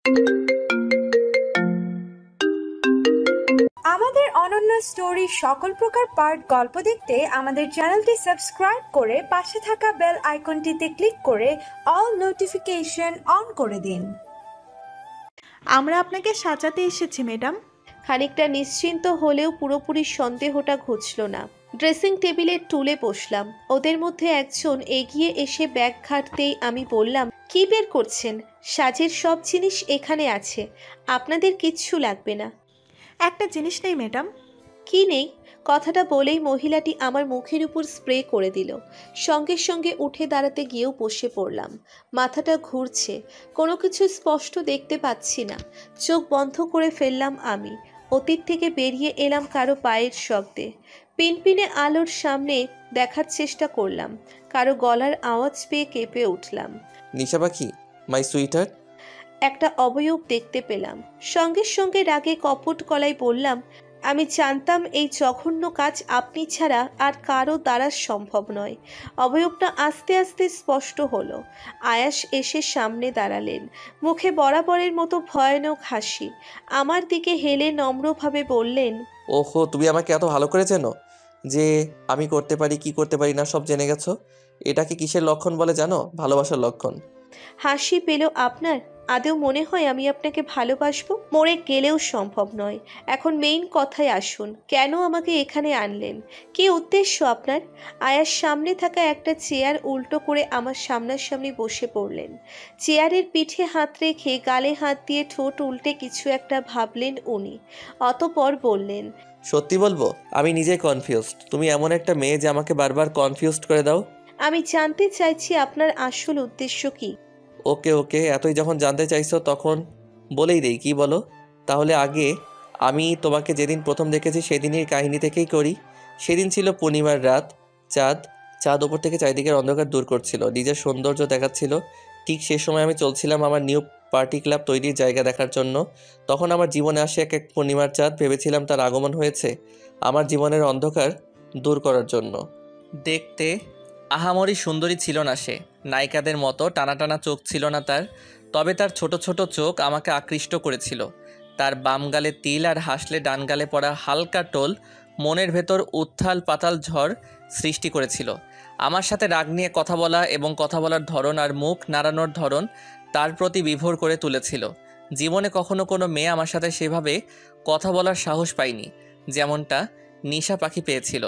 আমাদের অনন্য স্টোরি সকল প্রকার পার্ট গল্প দেখতে আমাদের চ্যানেলটি সাবস্ক্রাইব করে পাশে থাকা বেল আইকনটিতে ক্লিক করে অল নোটিফিকেশন অন করে দিন। আমরা আপনাকে সাজাতে এসেছি ম্যাডাম। খানিকটা নিশ্চিন্ত হলেও পুরোপুরি সন্দেহটা ঘুচল না। ড্রেসিং টেবিলের টুলে বসলাম। ওদের মধ্যে একজন এগিয়ে এসে ব্যাগ ঘাঁটতেই আমি বললাম, কি বের করছেন? সাজের সব জিনিস এখানে আছে, আপনাদের কিচ্ছু লাগবে না। একটা জিনিস নেই ম্যাডাম। কি নেই? কথাটা বলেই মহিলাটি আমার মুখের উপর স্প্রে করে দিল। সঙ্গে সঙ্গে উঠে দাঁড়াতে গিয়েও বসে পড়লাম। মাথাটা ঘুরছে, কোনো কিছু স্পষ্ট দেখতে পাচ্ছি না। চোখ বন্ধ করে ফেললাম আমি। অতীত থেকে বেরিয়ে এলাম কারো পায়ের শব্দে। পিনপিনে আলোর সামনে দেখার চেষ্টা করলাম। কারো গলার আওয়াজ পেয়ে কেঁপে উঠলাম। নিশা পাখি, মাই সুইটার। একটা অবয়ব দেখতে পেলাম। সঙ্গে সঙ্গে রাগে কপট গলায় বললাম, আমি জানতাম এই জঘন্য কাজ আপনি ছাড়া আর কারো দ্বারা সম্ভব নয়। অবয়বটা আস্তে আস্তে স্পষ্ট হলো। আয়াস এসে সামনে দাঁড়ালেন, মুখে বরাবরের মতো ভয়ানক হাসি। আমার দিকে হেলে নম্রভাবে বললেন, ওহো, তুমি আমাকে এত ভালো করে চেনো যে আমি করতে পারি কি করতে পারি না সব জেনে গেছো। এটাকে কিসের লক্ষণ বলে জানো? ভালোবাসার লক্ষণ। হাসি পেল আপনার? আদেও মনে হয় আমি আপনাকে ভালোবাসবো? মরে গেলেও সম্ভব নয়। এখন মেইন কথায় আসুন, কেন আমাকে এখানে আনলেন? কী উদ্দেশ্য আপনার? আয়ার সামনে থাকা একটা চেয়ার উল্টো করে আমার সামনাসামনি বসে পড়লেন। চেয়ারের পিঠে হাত রেখে গালে হাত দিয়ে ঠোঁট উল্টে কিছু একটা ভাবলেন উনি। অতঃপর বললেন, সত্যি বলবো, আমি নিজে কনফিউজড। তুমি এমন একটা মেয়ে যে আমাকে বারবার কনফিউজড করে দাও। আমি জানতে চাইছি আপনার আসল উদ্দেশ্য কি? ওকে ওকে, এতই যখন জানতে চাইছো তখন বলেই দেই, কি বলো? তাহলে আগে আমি তোমাকে যেদিন প্রথম দেখেছি সেদিনের কাহিনী থেকেই করি। সেদিন ছিল পূর্ণিমার রাত। চাঁদ চাঁদ ওপর থেকে চারিদিকের অন্ধকার দূর করছিল, নিজের সৌন্দর্য দেখাচ্ছিল। ঠিক সে সময় আমি চলছিলাম আমার নিউ পার্টি ক্লাব তৈরির জায়গা দেখার জন্য। তখন আমার জীবনে আসে এক এক পূর্ণিমার চাঁদ। ভেবেছিলাম তার আগমন হয়েছে আমার জীবনের অন্ধকার দূর করার জন্য। দেখতে আহামরি সুন্দরী ছিল না সে, নায়িকাদের মতো টানা টানা চোখ ছিল না তার। তবে তার ছোট ছোট চোখ আমাকে আকৃষ্ট করেছিল। তার বাম গালে তিল আর হাসলে ডান গালে পড়া হালকা টোল মনের ভেতর উত্থাল পাতাল ঝড় সৃষ্টি করেছিল। আমার সাথে রাগ নিয়ে কথা বলা এবং কথা বলার ধরন আর মুখ নাড়ানোর ধরন তার প্রতি বিভোর করে তুলেছিল। জীবনে কখনো কোনো মেয়ে আমার সাথে সেভাবে কথা বলার সাহস পায়নি, যেমনটা নিশা পাখি পেয়েছিল।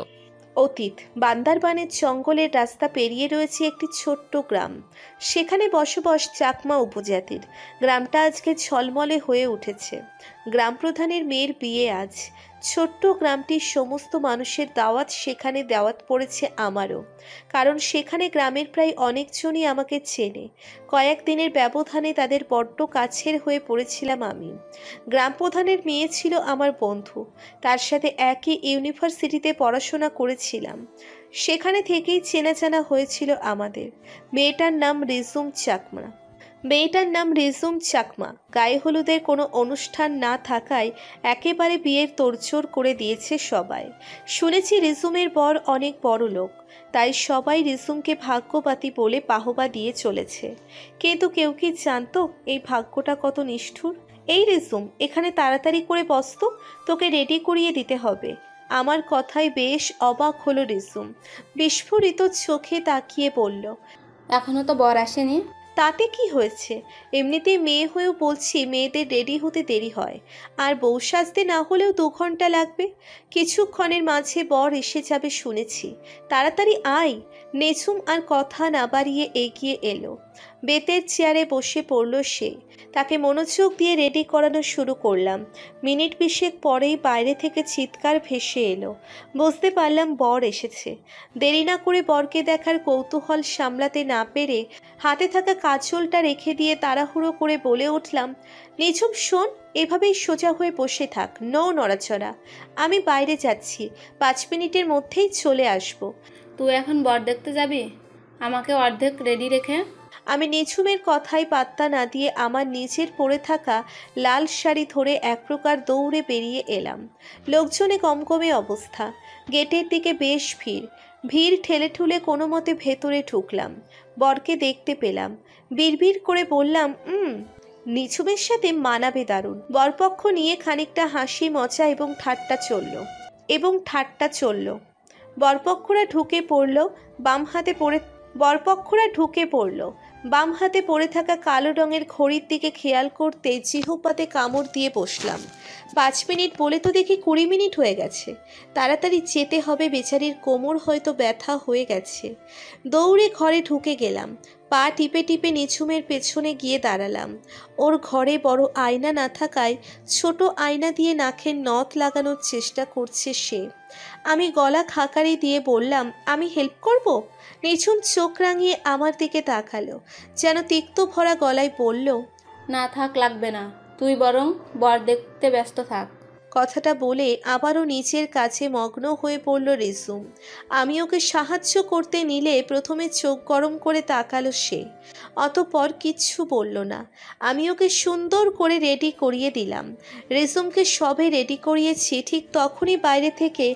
অতীত। বান্দারবানের জঙ্গলের রাস্তা পেরিয়ে রয়েছে একটি ছোট্ট গ্রাম। সেখানে বসবাস চাকমা উপজাতির। গ্রামটা আজকে ঝলমলে হয়ে উঠেছে। গ্রাম প্রধানের মেয়ের বিয়ে আজ। ছোট্ট গ্রামটির সমস্ত মানুষের দাওয়াত সেখানে দাওয়াত পড়েছে আমারও। কারণ সেখানে গ্রামের প্রায় অনেকজনই আমাকে চেনে। কয়েকদিনের ব্যবধানে তাদের বড্ড কাছের হয়ে পড়েছিলাম আমি। গ্রাম প্রধানের মেয়ে ছিল আমার বন্ধু। তার সাথে একই ইউনিভার্সিটিতে পড়াশোনা করেছিলাম। সেখানে থেকেই চেনাজানা হয়েছিল আমাদের। মেয়েটার নাম রিজুম চাকমা। গায়ে হলুদের কোনো অনুষ্ঠান না থাকায় একেবারে বিয়ের তোড়জোড় করে দিয়েছে সবাই। শুনেছি রিজুমের বর অনেক বড় লোক, তাই সবাই রিজুমকে ভাগ্যবাতী বলে বাহবা দিয়ে চলেছে। কিন্তু কেউ কি জানতো এই ভাগ্যটা কত নিষ্ঠুর? এই রিজুম, এখানে তাড়াতাড়ি করে বসতো, তোকে রেডি করিয়ে দিতে হবে। আমার কথায় বেশ অবাক হলো রিজুম। বিস্ফোরিত চোখে তাকিয়ে বলল, এখনো তো বর আসেনি। তাতে কি হয়েছে? এমনিতেই মেয়ে হয়েও বলছি মেয়েদের রেডি হতে দেরি হয়, আর বউ সাজতে না হলেও 2 ঘন্টা লাগবে। কিছুক্ষণের মাঝে বর এসে যাবে শুনেছি। তাড়াতাড়ি আয়। নেঝুম আর কথা না বাড়িয়ে এগিয়ে এলো। বেতের চেয়ারে বসে পড়ল সে। তাকে মনোযোগ দিয়ে রেডি করানো শুরু করলাম। মিনিট 20 পরেই বাইরে থেকে চিৎকার ভেসে এলো। বুঝতে পারলাম বর এসেছে। দেরি না করে বরকে দেখার কৌতূহল সামলাতে না পেরে হাতে থাকা কাজলটা রেখে দিয়ে তাড়াহুড়ো করে বলে উঠলাম, নিঝুম শোন, এভাবেই সোজা হয়ে বসে থাক, নো নড়াচড়া। আমি বাইরে যাচ্ছি, 5 মিনিটের মধ্যেই চলে আসব। তুই এখন বর দেখতে যাবি? আমাকে অর্ধেক রেডি রেখে। আমি নিঝুমের কথায় পাত্তা না দিয়ে আমার নিচের পরে থাকা লাল শাড়ি ধরে এক প্রকার দৌড়ে বেরিয়ে এলাম। লোকজনে কমকমে অবস্থা। গেটের দিকে বেশ ভিড় ঠেলে ঠুলে কোনো মতে ভেতরে ঢুকলাম। বরকে দেখতে পেলাম। বিড়বিড় করে বললাম, নিঝুমের সাথে মানাবে দারুণ। বরপক্ষ নিয়ে খানিকটা হাসি মজা এবং ঠাট্টা চলল। বরপক্ষরা ঢুকে পড়ল। বাম হাতে পড়ে থাকা কালো রঙের ঘড়ির দিকে খেয়াল করতে জিহ্বাতে কামড় দিয়ে বসলাম। 5 মিনিট বলে তো দেখি 20 মিনিট হয়ে গেছে। তাড়াতাড়ি যেতে হবে, বেচারির কোমর হয়তো ব্যথা হয়ে গেছে। দৌড়ে ঘরে ঢুকে গেলাম। পা টিপে টিপে নিঝুমের পেছনে গিয়ে দাঁড়ালাম। ওর ঘরে বড় আয়না না থাকায় ছোট আয়না দিয়ে নাকের নথ লাগানোর চেষ্টা করছে সে। আমি গলা খাকারি দিয়ে বললাম, আমি হেল্প করব? নিঝুম চোখ রাঙিয়ে আমার দিকে তাকালো, যেন তিক্ত ভরা গলায় বলল, না থাক, লাগবে না, তুই বরং বর দেখতে ব্যস্ত থাক। কথাটা বলে আবারও নিচের কাছে মগ্ন হয়ে পড়ল রিজুম। আমি ওকে সাহায্য করতে নিলে প্রথমে চোখ গরম করে তাকালো সে, অতঃপর কিচ্ছু বলল না। আমি ওকে সুন্দর করে রেডি করিয়ে দিলাম। রিজুমকে সবে রেডি করিয়েছি, ঠিক তখনই বাইরে থেকে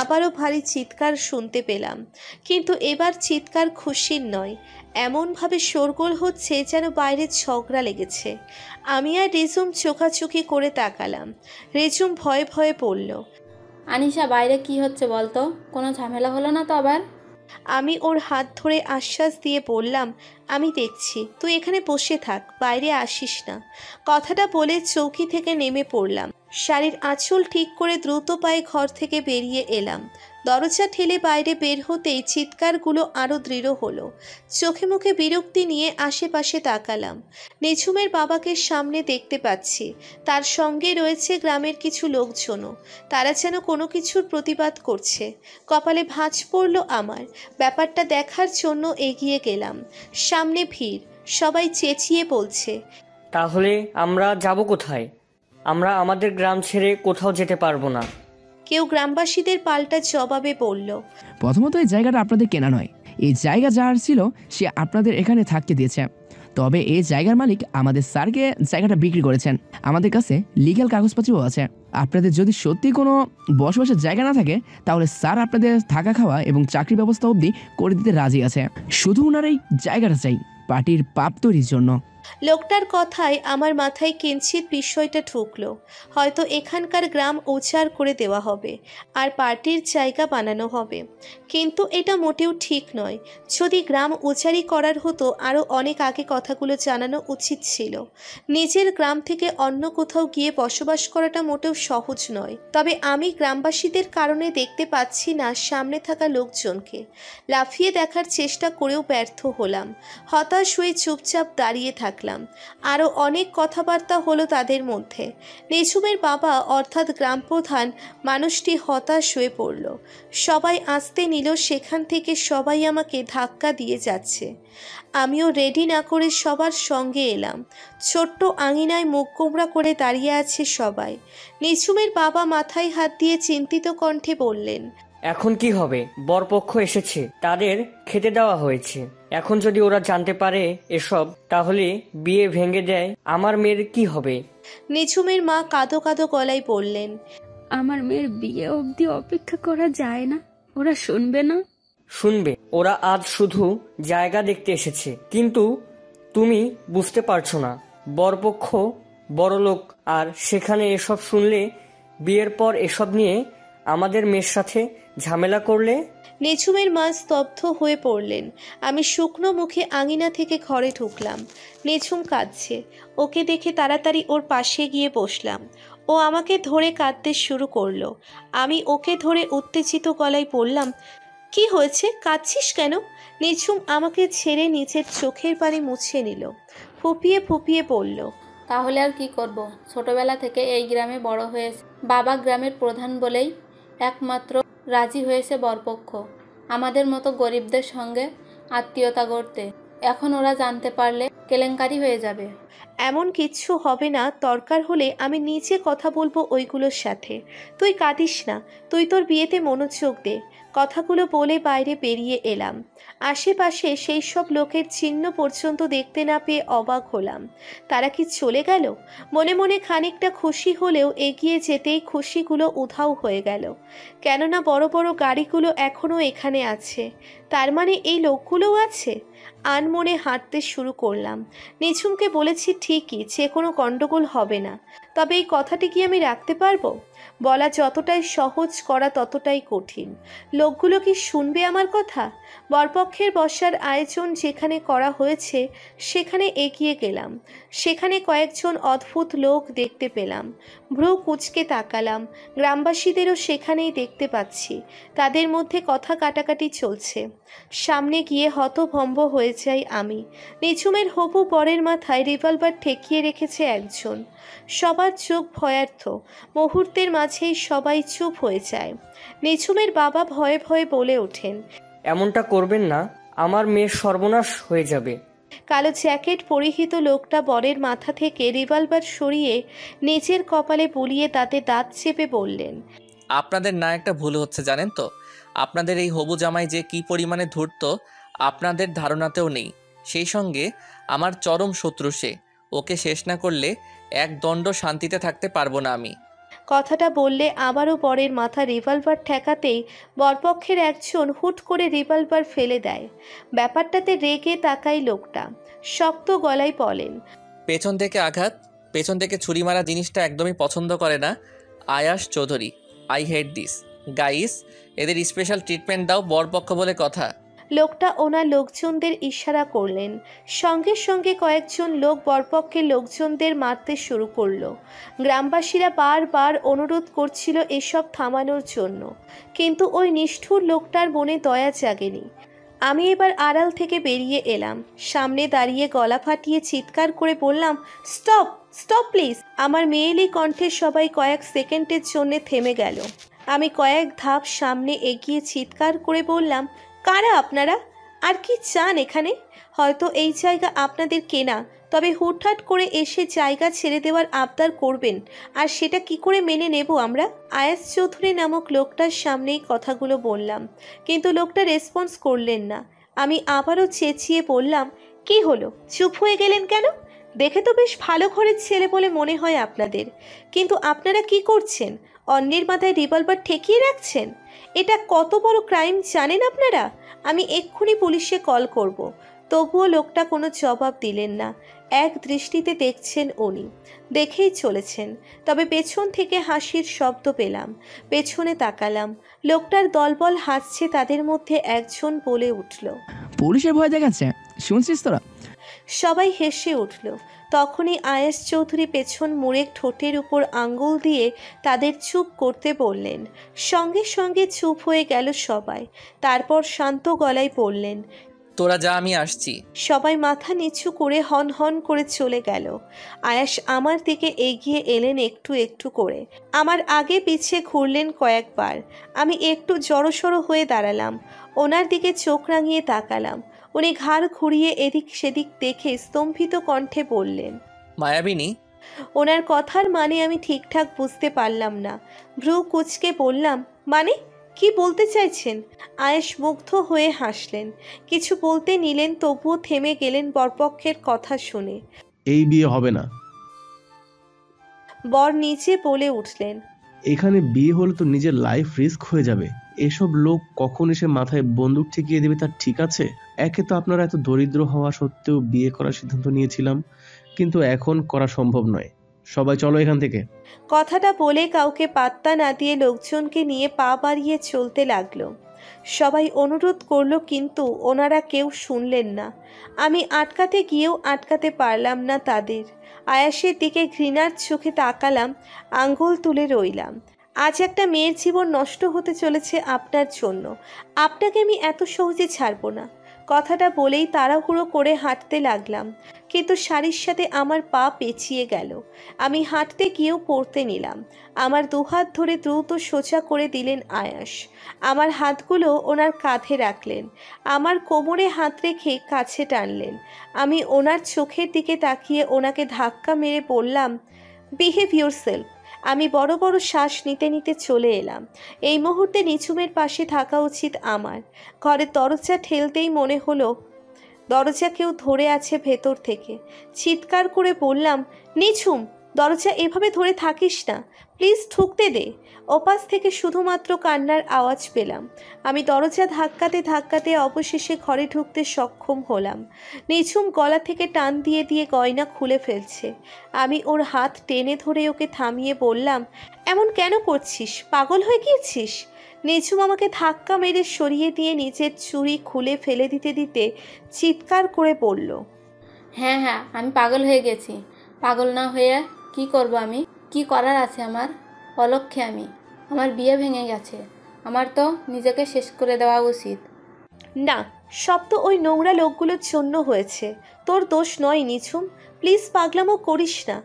আবারও ভারী চিৎকার শুনতে পেলাম। কিন্তু এবার চিৎকার খুশির নয়, এমনভাবে শোরগোল হচ্ছে যেন বাইরে ঝগড়া লেগেছে। আমি আর রিজুম চোখাচোখি করে তাকালাম। রিজুম ভয়ে ভয়ে পড়ল, আনিশা, বাইরে কি হচ্ছে বলতো? কোনো ঝামেলা হলো না তো আবার? আমি ওর হাত ধরে আশ্বাস দিয়ে বললাম, আমি দেখছি, তুই এখানে বসে থাক, বাইরে আসিস না। কথাটা বলে চৌকি থেকে নেমে পড়লাম। শাড়ির আঁচল ঠিক করে দ্রুত পায়ে ঘর থেকে বেরিয়ে এলাম। দরজা ঠেলে বাইরে বের হতেই চিৎকারগুলো আরও দৃঢ় হলো। চোখে মুখে বিরক্তি নিয়ে আশেপাশে তাকালাম। নিঝুমের বাবাকে সামনে দেখতে পাচ্ছি, তার সঙ্গে রয়েছে গ্রামের কিছু লোকজনও। তারা যেন কোনো কিছুর প্রতিবাদ করছে। কপালে ভাঁজ পড়ল আমার। ব্যাপারটা দেখার জন্য এগিয়ে গেলাম। সামনে ভিড়, সবাই চেঁচিয়ে বলছে, তাহলে আমরা যাব কোথায়? আমরা আমাদের গ্রাম ছেড়ে কোথাও যেতে পারবো না। কেউ গ্রামবাসীদের পাল্টা জবাবে বলল, প্রথমত এই জায়গাটা আপনাদের কেনা নয়, এই জায়গা যার ছিল সে আপনাদের এখানে থাকতে দিয়েছে। তবে এই জায়গার মালিক আমাদের স্যারকে জায়গাটা বিক্রি করেছেন। আমাদের কাছে লিগ্যাল কাগজপত্রও আছে। আপনাদের যদি সত্যি কোনো বসবাসের জায়গা না থাকে তাহলে স্যার আপনাদের থাকা খাওয়া এবং চাকরি ব্যবস্থা অবধি করে দিতে রাজি আছে। শুধু ওনার এই জায়গাটা চাই পার্টির পাপ তৈরির জন্য। লোকটার কথায় আমার মাথায় কিঞ্চিত বিষয়টা ঢুকলো। হয়তো এখানকার গ্রাম উজাড় করে দেওয়া হবে আর পার্টির জায়গা বানানো হবে। কিন্তু এটা মোটেও ঠিক নয়। যদি গ্রাম উজাড়ি করার হতো আরও অনেক আগে কথাগুলো জানানো উচিত ছিল। নিজের গ্রাম থেকে অন্য কোথাও গিয়ে বসবাস করাটা মোটেও সহজ নয়। তবে আমি গ্রামবাসীদের কারণে দেখতে পাচ্ছি না সামনে থাকা লোকজনকে। লাফিয়ে দেখার চেষ্টা করেও ব্যর্থ হলাম। হতাশ হয়ে চুপচাপ দাঁড়িয়ে থাকলাম। আরও অনেক কথাবার্তা হলো তাদের মধ্যে। নিঝুমের বাবা অর্থাৎ গ্রাম প্রধান মানুষটি হতাশ হয়ে পড়ল। সবাই আসতে নিল, সেখান থেকে সবাই আমাকে ধাক্কা দিয়ে যাচ্ছে। আমিও রেডি না করে সবার সঙ্গে এলাম। ছোট্ট আঙিনায় মুখ গোমড়া করে দাঁড়িয়ে আছে সবাই। নিঝুমের বাবা মাথায় হাত দিয়ে চিন্তিত কণ্ঠে বললেন, এখন কি হবে? বরপক্ষ এসেছে, তাদের খেতে দেওয়া হয়েছে। এখন যদি ওরা জানতে পারে এসব, তাহলে বিয়ে ভেঙে দেয়, আমার মেয়ের কি হবে? নিঝুমের মা কাঁদো কাঁদো গলায় বললেন, আমার মেয়ের বিয়ে অবধি অপেক্ষা করা যায় না? ওরা শুনবে না? শুনবে। ওরা আজ শুধু জায়গা দেখতে এসেছে, কিন্তু তুমি বুঝতে পারছো না, বরপক্ষ বড়লোক, আর সেখানে এসব শুনলে বিয়ের পর এসব নিয়ে আমাদের মেয়ের সাথে ঝামেলা করলে। নিঝুমের মা স্তব্ধ হয়ে পড়লেন। আমি শুকনো মুখে আঙিনা থেকে ঘরে ঢুকলাম। নিঝুম কাঁদছে। ওকে দেখে তাড়াতাড়ি ওর পাশে গিয়ে বসলাম। ও আমাকে ধরে কাঁদতে শুরু করলো। আমি ওকে ধরে উত্তেজিত গলায় বললাম, কি হয়েছে, কাঁদছিস কেন? নিঝুম আমাকে ছেড়ে নিচের চোখের পানি মুছে নিল। ফুপিয়ে ফুপিয়ে বলল, তাহলে আর কি করব? ছোটবেলা থেকে এই গ্রামে বড় হয়েছে, বাবা গ্রামের প্রধান বলেই একমাত্র রাজি হয়েছে বরপক্ষ আমাদের মতো গরিবদের সঙ্গে আত্মীয়তা করতে। এখন ওরা জানতে পারলে কেলেঙ্কারি হয়ে যাবে। এমন কিচ্ছু হবে না, দরকার হলে আমি নিচে কথা বলবো ওইগুলোর সাথে। তুই কাঁদিস না, তুই তোর বিয়েতে মনোযোগ দে। কথাগুলো বলে বাইরে বেরিয়ে এলাম। আশেপাশে সেই সব লোকের চিহ্ন পর্যন্ত দেখতে না পেয়ে অবাক হলাম। তারা কি চলে গেল? মনে মনে খানিকটা খুশি হলেও এগিয়ে যেতেই খুশিগুলো উধাও হয়ে গেল। কেননা বড় বড় গাড়িগুলো এখনও এখানে আছে। তার মানে এই লোকগুলোও আছে। আনমনে হাঁটতে শুরু করলাম। নিঝুমকে বলেছি ভেবেছি ঠিকই যে কোনো গণ্ডগোল হবে না, তবে এই কথাটি কি আমি রাখতে পারবো? বলা যতটাই সহজ, করা ততটাই কঠিন। লোকগুলো কি শুনবে আমার কথা? বরপক্ষের বসার আয়োজন যেখানে করা হয়েছে সেখানে এগিয়ে গেলাম। সেখানে কয়েকজন অদ্ভুত লোক দেখতে পেলাম। ভ্রু কুঁচকে তাকালাম। গ্রামবাসীদেরও সেখানেই দেখতে পাচ্ছি। তাদের মধ্যে কথা কাটাকাটি চলছে। সামনে গিয়ে হতভম্ব হয়ে যাই আমি। নিঝুমের হবু বরের মাথায় রিভলভার ঠেকিয়ে রেখেছে একজন। সবার চোখ ভয়ার্থ। মুহূর্তের মাঝেই সবাই চুপ হয়ে যায়। নিঝুমের বাবা ভয়ে ভয়ে বলে ওঠেন, এমনটা করবেন না, আমার মেয়ের সর্বনাশ হয়ে যাবে। কালো জ্যাকেট পরিহিত লোকটা বরের মাথা থেকে রিভলভার সরিয়ে নিজের কপালে বুলিয়ে তাতে দাঁত চেপে বললেন, আপনাদের না একটা ভুল হচ্ছে জানেন তো? আপনাদের এই হবু জামাই যে কি পরিমাণে ধূর্ত আপনাদের ধারণাতেও নেই। সেই সঙ্গে আমার চরম শত্রু সে। ওকে শেষ না করলে এক দণ্ড শান্তিতে থাকতে পারবো না আমি। কথাটা বললে আবারও বরের মাথা রিভলভার ঠেকাতেই বরপক্ষের একজন হুট করে রিভলভার ফেলে দেয়। ব্যাপারটাতে রেগে তাকায় লোকটা। শক্ত গলায় বলেন, পেছন থেকে আঘাত, পেছন থেকে ছুরি মারা জিনিসটা একদমই পছন্দ করে না Ayash Chowdhury. I hate this guys. এদের স্পেশাল ট্রিটমেন্ট দাও, বরপক্ষ বলে কথা। লোকটা ওনার লোকজনদের ইশারা করলেন। সঙ্গে সঙ্গে কয়েকজন লোক বরপক্ষের লোকজনদের মারতে শুরু করলো। গ্রামবাসীরা বারবার অনুরোধ করছিল এসব থামানোর জন্য, কিন্তু ওই নিষ্ঠুর লোকটার মনে দয়া জাগেনি। আমি এবার আড়াল থেকে বেরিয়ে এলাম। সামনে দাঁড়িয়ে গলা ফাটিয়ে চিৎকার করে বললাম, স্টপ স্টপ প্লিজ। আমার মেয়েলি কণ্ঠে সবাই কয়েক সেকেন্ডের জন্য থেমে গেল। আমি কয়েক ধাপ সামনে এগিয়ে চিৎকার করে বললাম, কারা আপনারা? আর কি চান এখানে? হয়তো এই জায়গা আপনাদের কেনা, তবে হুটহাট করে এসে জায়গা ছেড়ে দেওয়ার আবদার করবেন, আর সেটা কি করে মেনে নেব আমরা? আয়াস চৌধুরী নামক লোকটার সামনেই কথাগুলো বললাম, কিন্তু লোকটা রেসপন্স করলেন না। আমি আবারও চেঁচিয়ে বললাম, কি হলো, চুপ হয়ে গেলেন কেন? দেখে তো বেশ ভালো ঘরের ছেলে বলে মনে হয় আপনাদের, কিন্তু আপনারা কি করছেন? অন্যের মাথায় রিভলভার ঠেকিয়ে রাখছেন। এটা কত বড় ক্রাইম জানেন আপনারা? আমি এক্ষুনি পুলিশে কল করব। তবুও লোকটা কোনো জবাব দিলেন না। এক দৃষ্টিতে দেখছেন উনি, দেখেই চলেছেন। তবে পেছন থেকে হাসির শব্দ পেলাম। পেছনে তাকালাম। লোকটার দলবল হাসছে। তাদের মধ্যে একজন বলে উঠল, পুলিশের ভয় দেখাচ্ছে, শুনছিস তোরা? সবাই হেসে উঠল। তখনই আয়াস চৌধুরী পেছন মুড়ে ঠোঁটের উপর আঙ্গুল দিয়ে তাদের চুপ করতে বললেন। সঙ্গে সঙ্গে চুপ হয়ে গেল সবাই। তারপর শান্ত গলায় বললেন, তোরা যা, আমি আসছি। সবাই মাথা নিচু করে হন হন করে চলে গেল। আয়াস আমার দিকে এগিয়ে এলেন একটু একটু করে। আমার আগে পিছে ঘুরলেন কয়েকবার। আমি একটু জড়সড় হয়ে দাঁড়ালাম। ওনার দিকে চোখ রাঙিয়ে তাকালাম। উনি ঘাড় ঘুরিয়ে এদিক সেদিক দেখে স্তম্ভিত কণ্ঠে বললেন, মায়াবিনী। ওনার কথার মানে আমি ঠিকঠাক বুঝতে পারলাম না। ভ্রু কুঁচকে বললাম, মানে কি বলতে চাইছেন? আয়েশ মুগ্ধ হয়ে হাসলেন। কিছু বলতে নিলেন, তবুও থেমে গেলেন বরপক্ষের কথা শুনে। এই বিয়ে হবে না। বর নিচে বলে উঠলেন, এখানে বিয়ে হলে তো নিজের লাইফ রিস্ক হয়ে যাবে। এসব লোক কখন এসে মাথায় বন্দুক ঠেকিয়ে দেবে তার ঠিক আছে? একে তো আপনারা এত দরিদ্র হওয়া সত্ত্বেও বিয়ে করার সিদ্ধান্ত নিয়েছিলাম, কিন্তু এখন করা সম্ভব নয়। সবাই চলো এখান থেকে। কথাটা বলে কাউকে পাত্তা না দিয়ে লোকজনকে নিয়ে পা বাড়িয়ে চলতে লাগলো। সবাই অনুরোধ করলো, কিন্তু ওনারা কেউ শুনলেন না। আমি আটকাতে গিয়েও আটকাতে পারলাম না তাদের। আয়াসের দিকে ঘৃণার চোখে তাকালাম, আঙ্গুল তুলে রইলাম। আজ একটা মেয়ের জীবন নষ্ট হতে চলেছে আপনার জন্য। আপনাকে আমি এত সহজে ছাড়বো না। কথাটা বলেই তাড়াহুড়ো করে হাঁটতে লাগলাম, কিন্তু শাড়ির সাথে আমার পা পেঁচিয়ে গেল। আমি হাঁটতে গিয়েও পড়তে নিলাম। আমার দুহাত ধরে দ্রুত সোজা করে দিলেন আয়াস। আমার হাতগুলো ওনার কাঁধে রাখলেন, আমার কোমরে হাত রেখে কাছে টানলেন। আমি ওনার চোখের দিকে তাকিয়ে ওনাকে ধাক্কা মেরে বললাম, বিহেভ ইয়োরসেলফ। আমি বড় বড় শ্বাস নিতে নিতে চলে এলাম। এই মুহূর্তে নিঝুমের পাশে থাকা উচিত আমার। ঘরের দরজা ঠেলতেই মনে হলো দরজা কেউ ধরে আছে ভেতর থেকে। চিৎকার করে বললাম, নিঝুম দরজা এভাবে ধরে থাকিস না, প্লিজ ঠুকতে দে। ওপাশ থেকে শুধুমাত্র কান্নার আওয়াজ পেলাম। আমি দরজা ধাক্কাতে ধাক্কাতে অবশেষে ঘরে ঢুকতে সক্ষম হলাম। নিঝুম গলা থেকে টান দিয়ে দিয়ে গয়না খুলে ফেলছে। আমি ওর হাত টেনে ধরে ওকে থামিয়ে বললাম, এমন কেন করছিস? পাগল হয়ে গিয়েছিস? নিঝুম আমাকে ধাক্কা মেরে সরিয়ে দিয়ে নিজের চুড়ি খুলে ফেলে দিতে দিতে চিৎকার করে বলল, হ্যাঁ হ্যাঁ, আমি পাগল হয়ে গেছি। পাগল না হয়ে কি করব আমি? কি করার আছে আমার? অলক্ষ্যে আমি। আমার বিয়ে ভেঙে গেছে। আমার তো নিজেকে শেষ করে দেওয়া উচিত। না, সব তো ওই নোংরা লোকগুলোর জন্য হয়েছে, তোর দোষ নয় নিঝুম, প্লিজ পাগলামো করিস না।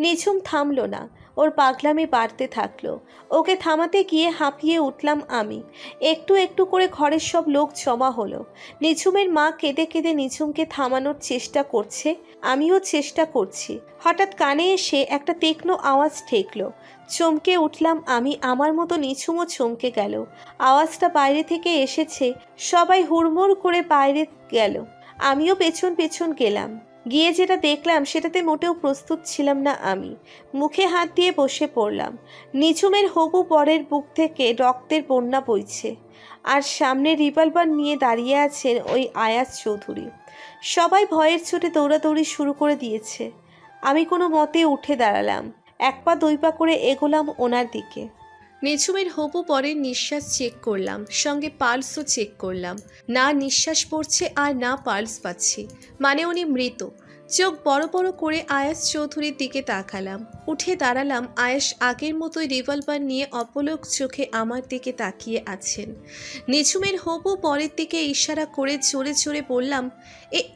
নিঝুম থামলো না, ওর পাগলামি বাড়তে থাকলো। ওকে থামাতে গিয়ে হাঁপিয়ে উঠলাম আমি। একটু একটু করে ঘরের সব লোক জমা হলো। নিঝুমের মা কেঁদে কেঁদে নিঝুমকে থামানোর চেষ্টা করছে, আমিও চেষ্টা করছি। হঠাৎ কানে এসে একটা তীক্ষ্ণ আওয়াজ ঠেকলো। চমকে উঠলাম আমি, আমার মতো নিঝুমও চমকে গেল। আওয়াজটা বাইরে থেকে এসেছে। সবাই হুড়মুড় করে বাইরে গেল, আমিও পেছন পেছন গেলাম। গিয়ে যেটা দেখলাম সেটাতে মোটেও প্রস্তুত ছিলাম না আমি। মুখে হাত দিয়ে বসে পড়লাম। নিঝুমের হবু বরের বুক থেকে রক্তের বন্যা বইছে, আর সামনে রিভলভার নিয়ে দাঁড়িয়ে আছেন ওই আয়াজ চৌধুরী। সবাই ভয়ের চোটে দৌড়াদৌড়ি শুরু করে দিয়েছে। আমি কোনো মতে উঠে দাঁড়ালাম, এক পা দুই পা করে এগোলাম ওনার দিকে। নিঝুমের হবু পরের নিঃশ্বাস চেক করলাম, সঙ্গে পালসও চেক করলাম। না নিঃশ্বাস পড়ছে আর না পালস পাচ্ছি, মানে উনি মৃত। চোখ বড় বড় করে আয়াস চৌধুরীর দিকে তাকালাম। উঠে দাঁড়ালাম। আয়াস আগের মতোই রিভলভার নিয়ে অপলক চোখে আমার দিকে তাকিয়ে আছেন। নিঝুমের হবু পরের দিকে ইশারা করে জোরে জোরে বললাম,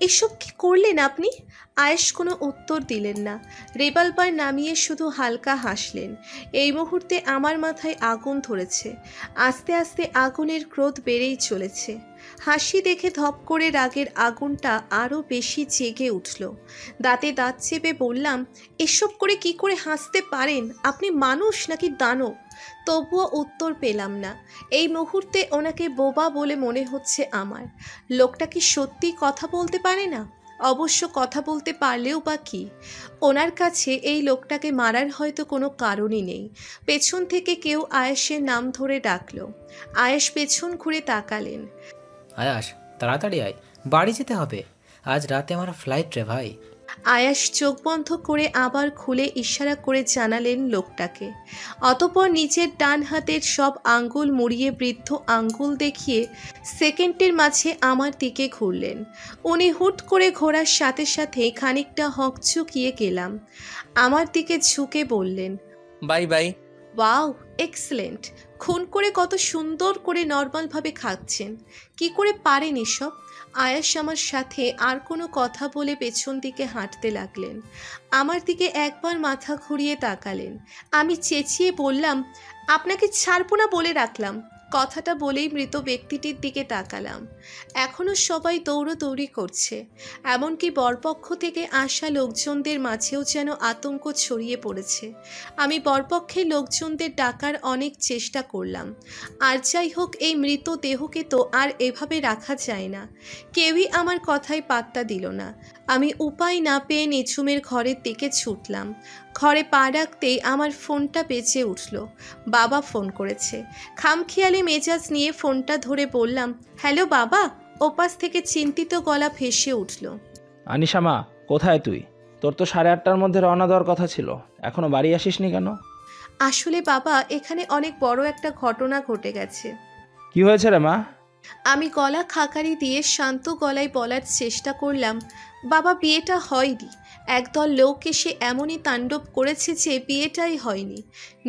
এসব কি করলেন আপনি? আয়েশ কোনো উত্তর দিলেন না, রিভলভার নামিয়ে শুধু হালকা হাসলেন। এই মুহূর্তে আমার মাথায় আগুন ধরেছে। আস্তে আস্তে আগুনের ক্রোধ বেড়েই চলেছে। হাসি দেখে ধপ করে রাগের আগুনটা আরও বেশি জেগে উঠল। দাঁতে দাঁত চেপে বললাম, এসব করে কি করে হাসতে পারেন? আপনি মানুষ নাকি দানব? তবুও উত্তর পেলাম না। এই মুহূর্তে ওনাকে বোবা বলে মনে হচ্ছে আমার। লোকটা কি সত্যি কথা বলতে পারে না? অবশ্য কথা বলতে পারলেও বা কি, ওনার কাছে এই লোকটাকে মারার হয়তো কোনো কারণই নেই। পেছন থেকে কেউ আয়েশের নাম ধরে ডাকলো। আয়েশ পেছন ঘুরে তাকালেন। আয়াস, তাড়াতাড়ি আয়, বাড়ি যেতে হবে, আজ রাতে আমার ফ্লাইট রে ভাই। আয়াস চোখ বন্ধ করে আবার খুলে ইশারা করে জানালেন লোকটাকে। অতঃপর নিচের ডান হাতের সব আঙ্গুল মুড়িয়ে বৃদ্ধ আঙ্গুল দেখিয়ে সেকেন্ডের মাঝে আমার দিকে ঘুরলেন। উনি হুট করে ঘোরার সাথে সাথে খানিকটা হকচকিয়ে গেলাম। আমার দিকে ঝুঁকে বললেন, বাই বাই। Wow, excellent. খুন করে কত সুন্দর করে নর্মালভাবে খাচ্ছেন, কি করে পারেন এসব? আয়াস আমার সাথে আর কোনো কথা বলে পেছন দিকে হাঁটতে লাগলেন। আমার দিকে একবার মাথা ঘুরিয়ে তাকালেন। আমি চেঁচিয়ে বললাম, আপনাকে ছাড়বো না বলে রাখলাম। কথাটা বলেই মৃত ব্যক্তিটির দিকে তাকালাম। এখনও সবাই দৌড়দৌড়ি করছে, এমনকি বরপক্ষ থেকে আসা লোকজনদের মাঝেও যেন আতঙ্ক ছড়িয়ে পড়েছে। আমি বরপক্ষের লোকজনদের ডাকার অনেক চেষ্টা করলাম, আর যাই হোক এই মৃত দেহকে তো আর এভাবে রাখা যায় না। কেউই আমার কথায় পাত্তা দিল না। আমি উপায় না পেয়ে নিঝুমের ঘরের দিকে ছুটলাম। ঘরে পা রাখতেই আমার ফোনটা বেজে উঠল। বাবা ফোন করেছে। খামখেয়ালি মেজাজ নিয়ে ফোনটা ধরে বললাম, হ্যালো বাবা। ওপাশ থেকে চিন্তিত গলা ভেসে উঠল, আনিশা মা, কোথায় তুই? তোর তো 8:30টার মধ্যে রওনা দেওয়ার কথা ছিল, এখনো বাড়ি আসিসনি কেন? আসলে বাবা, এখানে অনেক বড় একটা ঘটনা ঘটে গেছে। কি হয়েছে রে মা? আমি গলা খাকারি দিয়ে শান্ত গলায় বলার চেষ্টা করলাম, বাবা বিয়েটা হয়নি। একদল লোক এসে এমনই তাণ্ডব করেছে যে বিয়েটাই হয়নি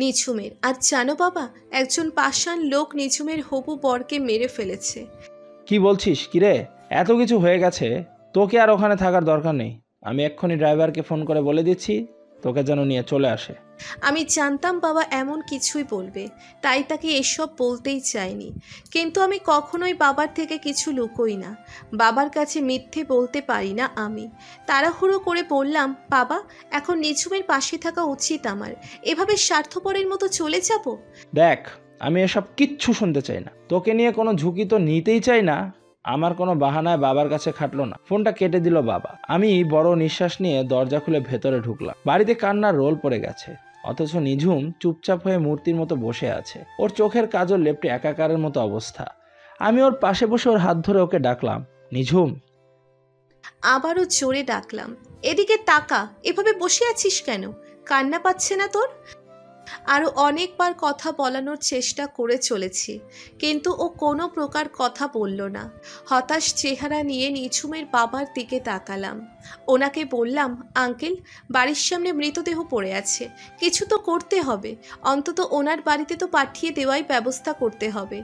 নিঝুমের। আর জানো বাবা, একজন পাষাণ লোক নিঝুমের হবু বরকে মেরে ফেলেছে। কি বলছিস? কিরে, এত কিছু হয়ে গেছে, তোকে আর ওখানে থাকার দরকার নেই। আমি এক্ষুনি ড্রাইভারকে ফোন করে বলে দিচ্ছি তোকে যেন নিয়ে চলে আসে। আমি জানতাম বাবা এমন কিছুই বলবে, তাই তাকে এসব বলতেই চাইনি। কিন্তু আমি কখনোই বাবার থেকে কিছু লুকোই না, বাবার কাছে মিথ্যে বলতে পারি না আমি। তাড়াহুড়ো করে বললাম, বাবা এখন নিঝুমের পাশে থাকা উচিত আমার, এভাবে স্বার্থপরের মতো চলে যাব? দেখ, আমি এসব কিচ্ছু শুনতে চাই না। তোকে নিয়ে কোনো ঝুঁকি তো নিতেই চাই না, আমার কোনো বাহানায় বাবার কাছে খাটলো না, ফোনটা কেটে দিল বাবা। আমি বড় নিঃশ্বাস নিয়ে দরজা খুলে ভেতরে ঢুকলাম। বাড়িতে কান্নার রোল পড়ে গেছে, অথচ নিঝুম চুপচাপ হয়ে মূর্তির মতো বসে আছে। ওর চোখের কাজল লেপটে একাকারের মতো অবস্থা। আমি ওর পাশে বসে ওর হাত ধরে ওকে ডাকলাম, নিঝুম। আবারও জোরে ডাকলাম, এদিকে তাকা, এভাবে বসে আছিস কেন? কান্না পাচ্ছে না তোর? আরও অনেকবার কথা বলানোর চেষ্টা করে চলেছি, কিন্তু ও কোনো প্রকার কথা বলল না। হতাশ চেহারা নিয়ে নিঝুমের বাবার দিকে তাকালাম। ওনাকে বললাম, আঙ্কেল, বাড়ির সামনে মৃতদেহ পড়ে আছে, কিছু তো করতে হবে, অন্তত ওনার বাড়িতে তো পাঠিয়ে দেওয়াই ব্যবস্থা করতে হবে।